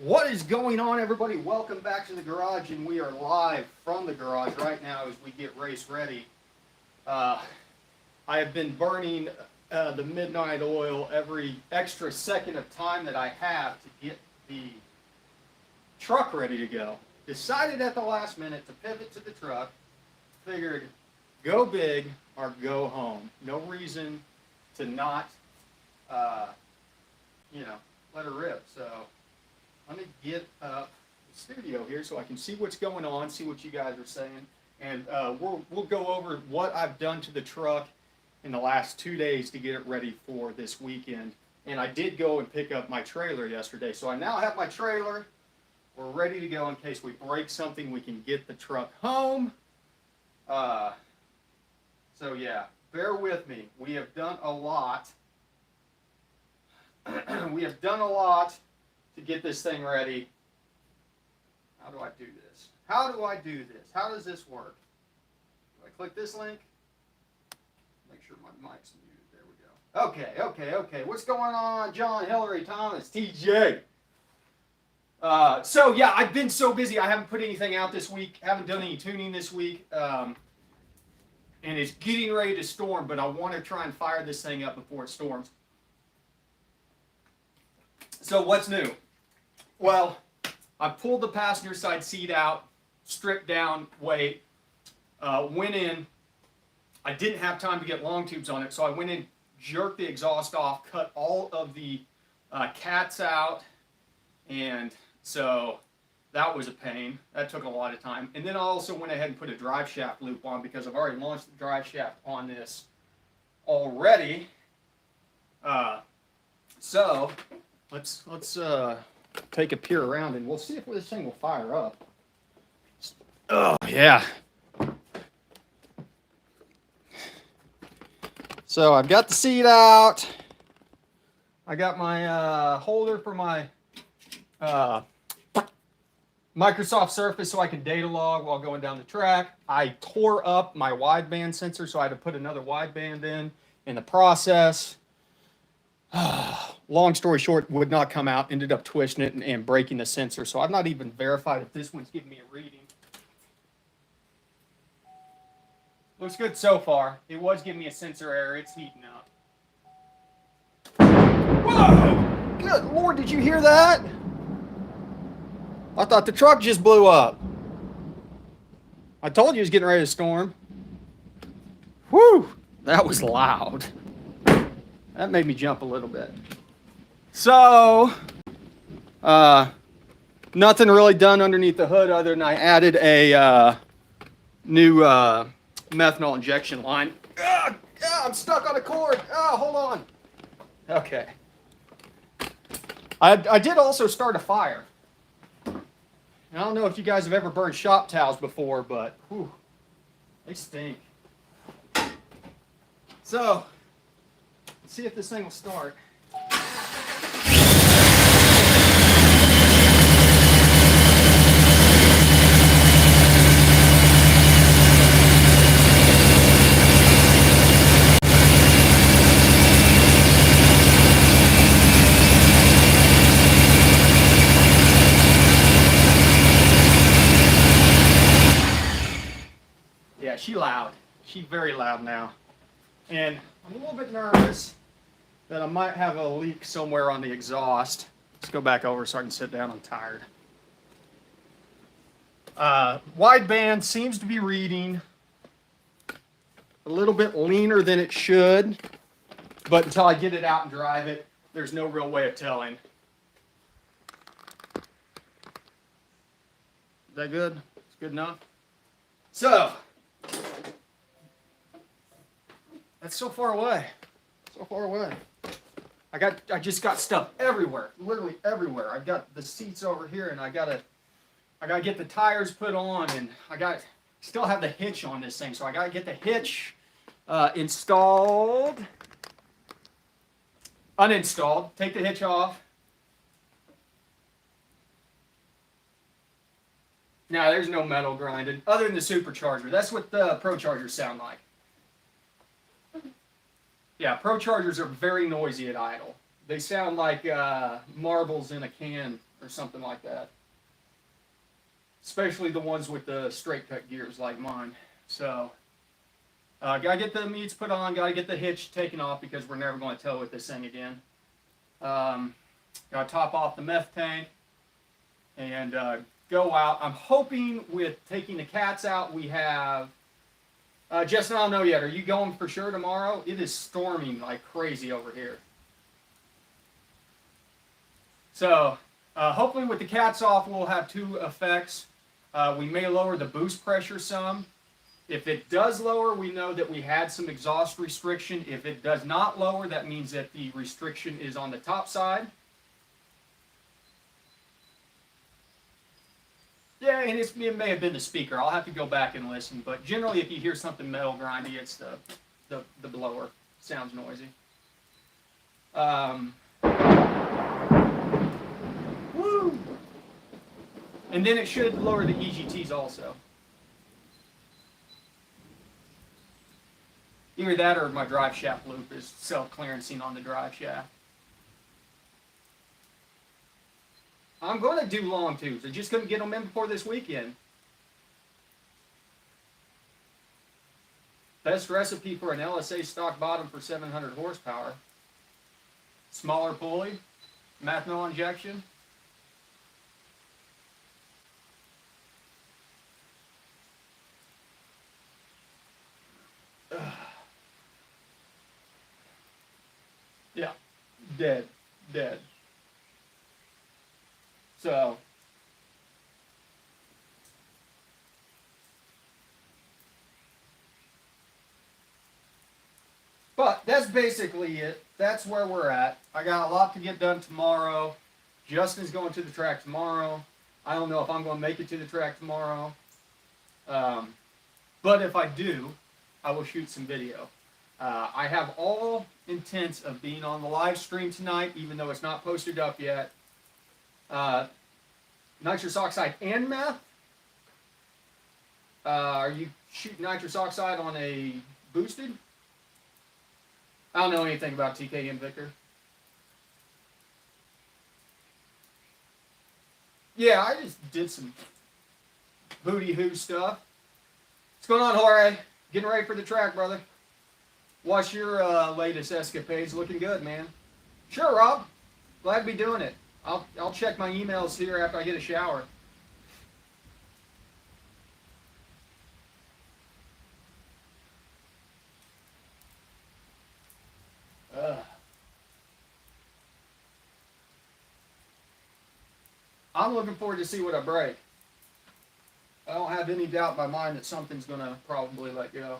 What is going on, everybody? Welcome back to the garage, and we are live from the garage right now as we get race ready. I have been burning the midnight oil every extra second of time that I have to get the truck ready to go. Decided at the last minute to pivot to the truck. Figured go big or go home. No reason to not, let her rip. So let me get up the studio here so I can see what's going on, see what you guys are saying, and we'll go over what I've done to the truck in the last 2 days to get it ready for this weekend. And I did go and pick up my trailer yesterday, so I now have my trailer. We're ready to go in case we break something. We can get the truck home. So yeah, bear with me. We have done a lot. We have done a lot to get this thing ready. How do I do this? How do I do this? How does this work? Do I click this link? Make sure my mic's muted. There we go. Okay. What's going on? John, Hillary, Thomas, TJ. So yeah, I've been so busy. I haven't put anything out this week. Haven't done any tuning this week. And it's getting ready to storm, but I want to try and fire this thing up before it storms. So what's new? Well, I pulled the passenger side seat out, stripped down weight, went in. I didn't have time to get long tubes on it, so I went in, jerked the exhaust off, cut all of the cats out, and so that was a pain. That took a lot of time. And then I also went ahead and put a drive shaft loop on because I've already launched the drive shaft on this already. So let's take a peer around and we'll see if this thing will fire up. Oh yeah. So I've got the seat out. I got my holder for my Microsoft Surface so I can data log while going down the track. I tore up my wideband sensor, so I had to put another wideband in the process. Long story short, would not come out. Ended up twisting it and breaking the sensor. So I've not even verified if this one's giving me a reading. Looks good so far. It was giving me a sensor error. It's heating up. Whoa! Good Lord, did you hear that? I thought the truck just blew up. I told you it was getting ready to storm. Whew! That was loud. That made me jump a little bit. So, nothing really done underneath the hood other than I added a new methanol injection line. I'm stuck on a cord. Hold on. Okay. I did also start a fire. I don't know if you guys have ever burned shop towels before, but whew, they stink. So, let's see if this thing will start. Yeah, she's loud. She's very loud now. And I'm a little bit nervous that I might have a leak somewhere on the exhaust. Let's go back over so I can sit down. I'm tired. Wideband seems to be reading a little bit leaner than it should, but until I get it out and drive it, there's no real way of telling. Is that good? It's good enough? So, that's so far away. So far away. I just got stuff everywhere, literally everywhere. I've got the seats over here, and I gotta get the tires put on, and still have the hitch on this thing, so I gotta get the hitch installed, uninstalled. Take the hitch off. Now there's no metal grinded, other than the supercharger. That's what the Pro Chargers sound like. Yeah, Pro Chargers are very noisy at idle. They sound like marbles in a can or something like that. Especially the ones with the straight cut gears like mine. So, gotta get the meats put on, gotta get the hitch taken off because we're never going to tow with this thing again. Gotta top off the meth tank and go out. I'm hoping with taking the cats out, we have. Justin, I don't know yet. Are you going for sure tomorrow? It is storming like crazy over here. So, hopefully with the cats off, we'll have two effects. We may lower the boost pressure some. If it does lower, we know that we had some exhaust restriction. If it does not lower, that means that the restriction is on the top side. Yeah, and it may have been the speaker. I'll have to go back and listen. But generally, if you hear something metal grindy, it's the blower. Sounds noisy. Woo! And then it should lower the EGTs also. Either that or my drive shaft loop is self-clearancing on the drive shaft. I'm going to do long tubes. I just couldn't get them in before this weekend. Best recipe for an LSA stock bottom for 700 horsepower. Smaller pulley, methanol injection. Yeah, dead. So, but that's basically it. That's where we're at. I got a lot to get done tomorrow. Justin's going to the track tomorrow. I don't know if I'm going to make it to the track tomorrow. But if I do, I will shoot some video. I have all intents of being on the live stream tonight, even though it's not posted up yet. Nitrous oxide and meth. Are you shooting nitrous oxide on a boosted? I don't know anything about TK Invictor. Yeah, I just did some booty hoo stuff. What's going on, Jorge? Getting ready for the track, brother. What's your latest escapades? Looking good, man. Sure, Rob. Glad to be doing it. I'll check my emails here after I get a shower. I'm looking forward to see what I break. I don't have any doubt in my mind that something's going to probably let go.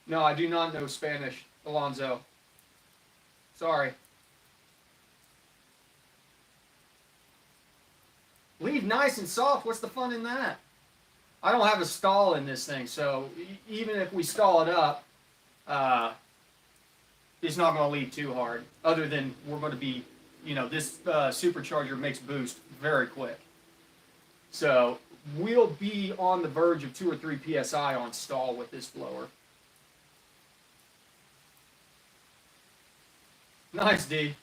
No, I do not know Spanish, Alonzo. Sorry. Leave nice and soft. What's the fun in that? I don't have a stall in this thing, so even if we stall it up, it's not going to leave too hard. Other than we're going to be, this supercharger makes boost very quick. So we'll be on the verge of 2 or 3 PSI on stall with this blower. Nice, D.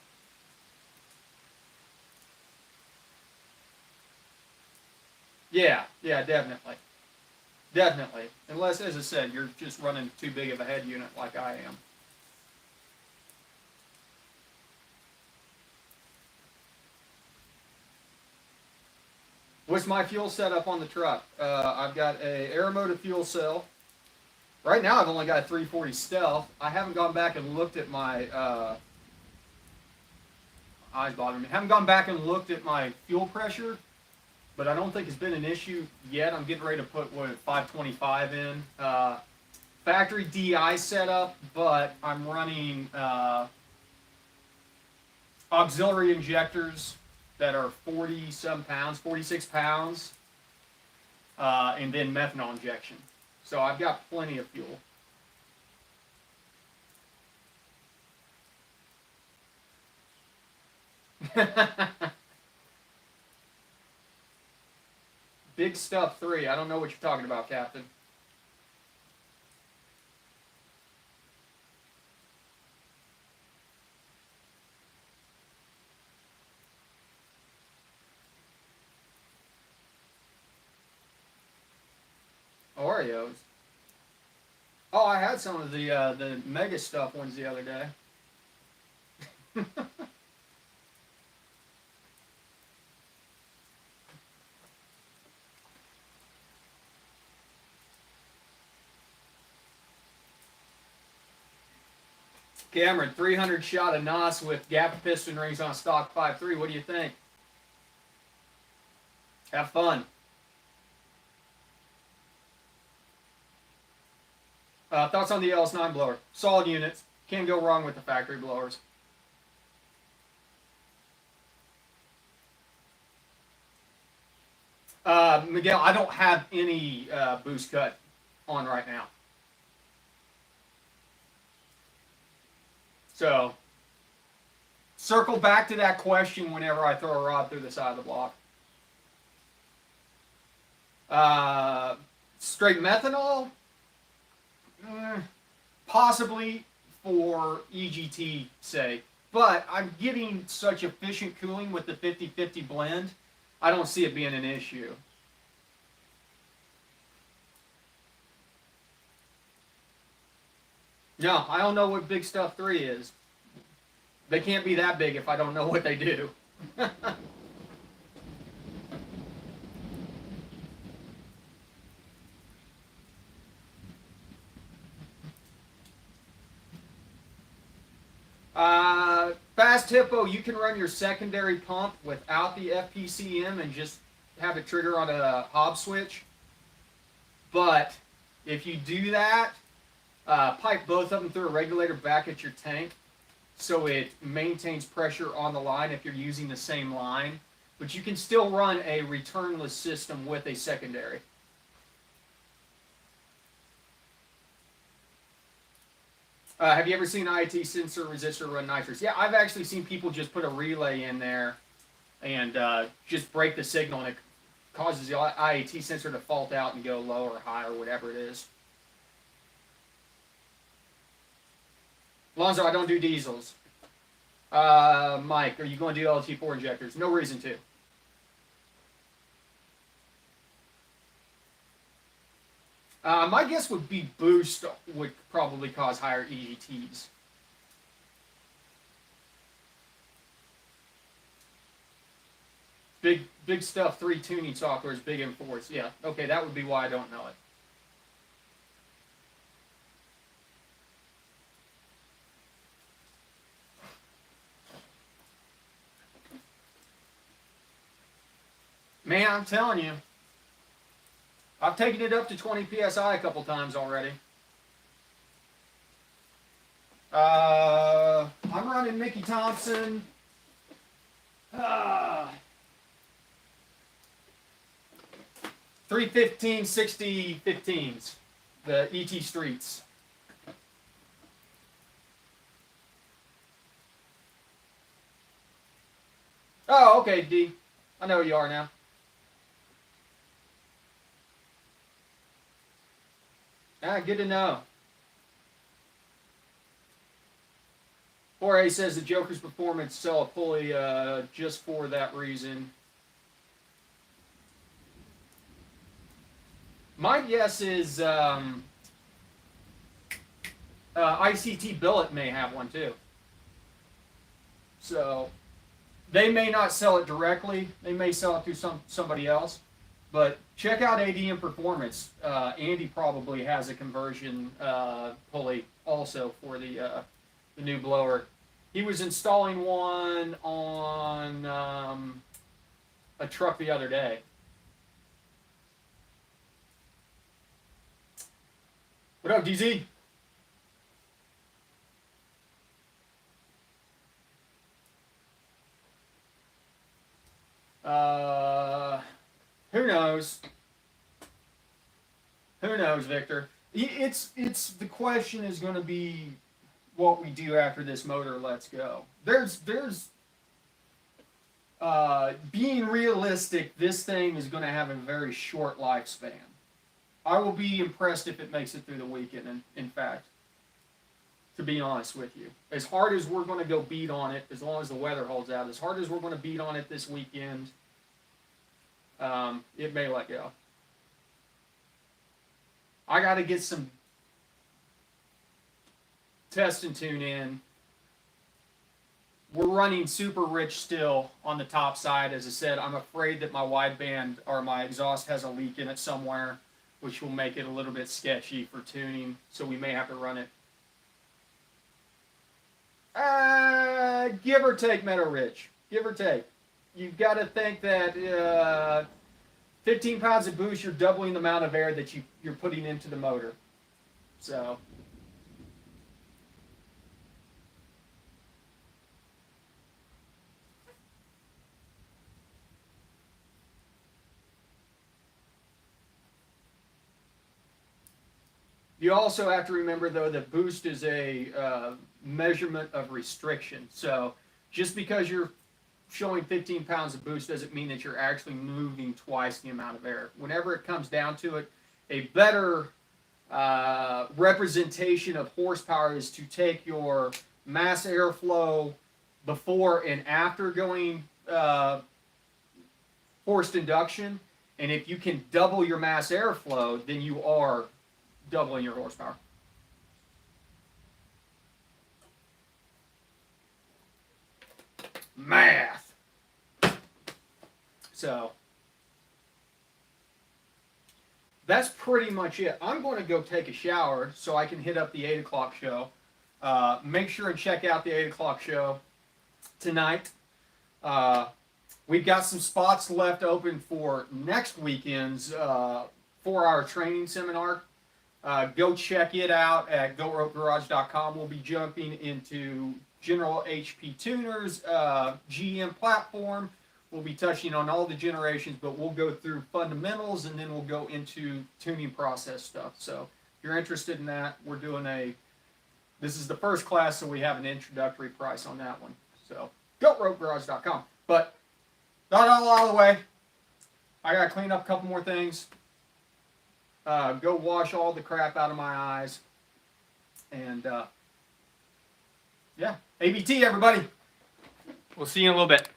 Yeah, definitely. Definitely. Unless, as I said, you're just running too big of a head unit like I am. What's my fuel setup on the truck? I've got a Aeromotive fuel cell. Right now I've only got a 340 Stealth. I haven't gone back and looked at my eyes bother me. I haven't gone back and looked at my fuel pressure, but I don't think it's been an issue yet. I'm getting ready to put 525 in. Factory DI setup, but I'm running auxiliary injectors that are 40-some pounds, 46 pounds, and then methanol injection. So I've got plenty of fuel. Big Stuff 3. I don't know what you're talking about, Captain. Oreos. Oh, I had some of the Mega Stuff ones the other day. Cameron, 300 shot of NOS with gap piston rings on stock 5.3. What do you think? Have fun. Thoughts on the LS9 blower? Solid units. Can't go wrong with the factory blowers. Miguel, I don't have any boost cut on right now. So, circle back to that question whenever I throw a rod through the side of the block. Straight methanol? Possibly for EGT sake. But I'm getting such efficient cooling with the 50-50 blend, I don't see it being an issue. No, I don't know what Big Stuff 3 is. They can't be that big if I don't know what they do. Fast Hippo, you can run your secondary pump without the FPCM and just have it trigger on a Hobbs switch. But if you do that, pipe both of them through a regulator back at your tank so it maintains pressure on the line if you're using the same line. But you can still run a returnless system with a secondary. Have you ever seen IAT sensor resistor run nitrous? Yeah, I've actually seen people just put a relay in there and just break the signal, and it causes the IAT sensor to fault out and go low or high or whatever it is. Lonzo, I don't do diesels. Mike, are you going to do LT4 injectors? No reason to. My guess would be boost would probably cause higher EGTs. Big Stuff 3 tuning software is big in force. Yeah, okay, that would be why I don't know it. Man, I'm telling you, I've taken it up to 20 PSI a couple times already. I'm running Mickey Thompson. 315 60 15s, the ET Streets. Oh, okay, D. I know who you are now. Good to know. Jorge says the Joker's performance sell a pulley just for that reason. My guess is ICT Billet may have one too. So they may not sell it directly. They may sell it through somebody else. But check out ADM Performance. Andy probably has a conversion pulley also for the new blower. He was installing one on a truck the other day. What up, DZ? Who knows? Who knows, Victor? It's the question is going to be what we do after this motor lets go. There's being realistic, this thing is going to have a very short lifespan. I will be impressed if it makes it through the weekend, in fact, to be honest with you. As hard as we're going to go beat on it, as long as the weather holds out, as hard as we're going to beat on it this weekend, it may let go. I got to get some test and tune in. We're running super rich still on the top side. As I said, I'm afraid that my wideband or my exhaust has a leak in it somewhere, which will make it a little bit sketchy for tuning. So we may have to run it, give or take, Meadow Ridge. Give or take. You've got to think that 15 pounds of boost, you're doubling the amount of air that you're putting into the motor. So. You also have to remember, though, that boost is a measurement of restriction. So just because you're showing 15 pounds of boost doesn't mean that you're actually moving twice the amount of air. Whenever it comes down to it, a better representation of horsepower is to take your mass airflow before and after going forced induction. And if you can double your mass airflow, then you are doubling your horsepower. Math. So that's pretty much it. I'm going to go take a shower so I can hit up the 8 o'clock show. Make sure and check out the 8 o'clock show tonight. We've got some spots left open for next weekend's 4-hour training seminar. Go check it out at GoRopeGarage.com. We'll be jumping into General HP tuners, GM platform. We'll be touching on all the generations, but we'll go through fundamentals and then we'll go into tuning process stuff. So if you're interested in that, we're doing this is the first class, so we have an introductory price on that one. So GoRopeGarage.com. But not all out of the way. I got to clean up a couple more things. Go wash all the crap out of my eyes. And, yeah, ABT, everybody. We'll see you in a little bit.